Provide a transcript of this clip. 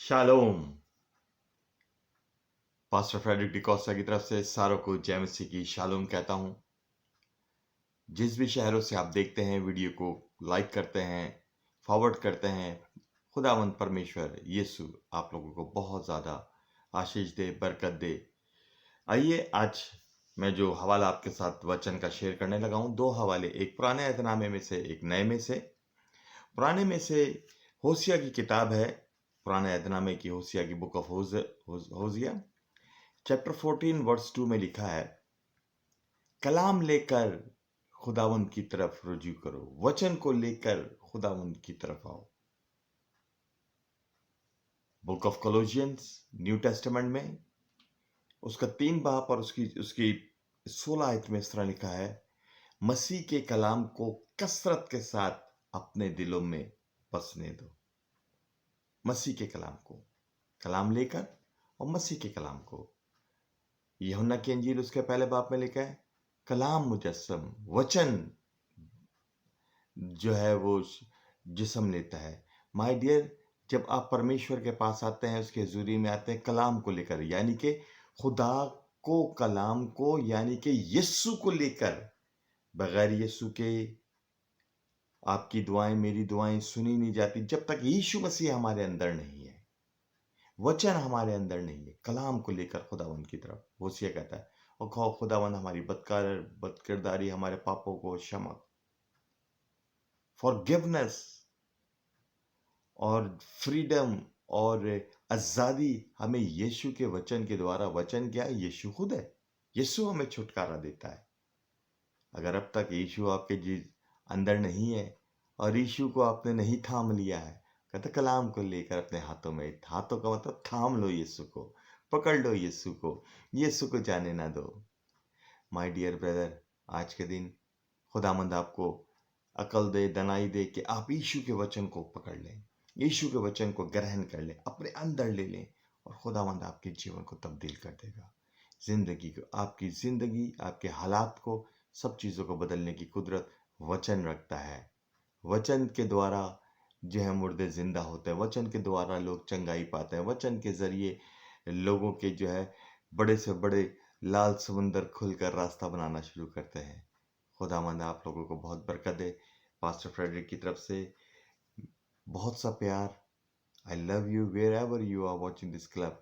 Shalom. Pastor Frederick D'Costa की तरफ से सारों को जय मसीह की शालोम कहता हूं। जिस भी शहरों से आप देखते हैं वीडियो को लाइक करते हैं, फॉरवर्ड करते हैं, खुदावंद परमेश्वर यीशु आप लोगों को बहुत ज़्यादा आशीष दे, बरकत दे। आइए आज मैं जो हवाला आपके साथ वचन का शेयर करने लगा हूं, दो हवाले, एक पुराने अहदनामे में से, एक नए में से। पुराने में से होशिया की किताब है, पुराने अहदनामे की होशिया की book of Hosea chapter 14 verse 2 में लिखा है, कलाम लेकर खुदावंद की तरफ रुजू करो, वचन को लेकर खुदावंद की तरफ आओ। बुक ऑफ कोलोसियंस न्यू टेस्टामेंट में उसका 3 बाब और उसकी उसकी 16 आयत में इस तरह लिखा है, मसीह के कलाम को कसरत के साथ अपने दिलों में बसने दो। मसीह के कलाम को, कलाम लेकर और मसीह के कलाम को। यूहन्ना की इंजील उसके पहले बाब में लिखा है, कलाम मुजस्सम, वचन जो है वो जिस्म लेता है। माय डियर, जब आप परमेश्वर के पास आते हैं, उसके हजूरी में आते हैं कलाम को लेकर, यानी कि खुदा को, कलाम को, यानी कि यीशु को लेकर। बगैर यीशु के आपकी दुआएं, मेरी दुआएं सुनी नहीं जाती जब तक यीशु मसीह हमारे अंदर नहीं है, वचन हमारे अंदर नहीं है। कलाम को लेकर खुदावंद की तरफ होशिया कहता है, और खाओ खुदावंद हमारी बदकिरदारी, हमारे पापों को क्षमा, फॉरगिवनेस और फ्रीडम और आज़ादी हमें यीशु के वचन के द्वारा। वचन क्या है? यीशु खुद है। यीशु हमें छुटकारा देता है। अगर अब तक यीशु आपके जी अंदर नहीं है और यीशु को आपने नहीं थाम लिया है, कहते कलाम को लेकर अपने हाथों में, हाथों का मतलब थाम लो यीशु को, पकड़ लो यीशु को, यीशु को जाने ना दो। माय डियर ब्रदर, आज के दिन खुदामंद आपको अकल दे, दनाई दे कि आप यीशु के वचन को पकड़ लें, यीशु के वचन को ग्रहण कर लें, अपने अंदर ले लें, और खुदावंद आपके जीवन को तब्दील कर देगा। जिंदगी को, आपकी जिंदगी, आपके हालात को, सब चीज़ों को बदलने की कुदरत वचन रखता है। वचन के द्वारा जो है मुर्दे जिंदा होते हैं, वचन के द्वारा लोग चंगाई पाते हैं, वचन के जरिए लोगों के जो है बड़े से बड़े लाल समुंदर खुलकर रास्ता बनाना शुरू करते हैं। खुदावंद आप लोगों को बहुत बरकत दे। पास्टर फ्रेडरिक की तरफ से बहुत सा प्यार। I love you wherever you are watching this club.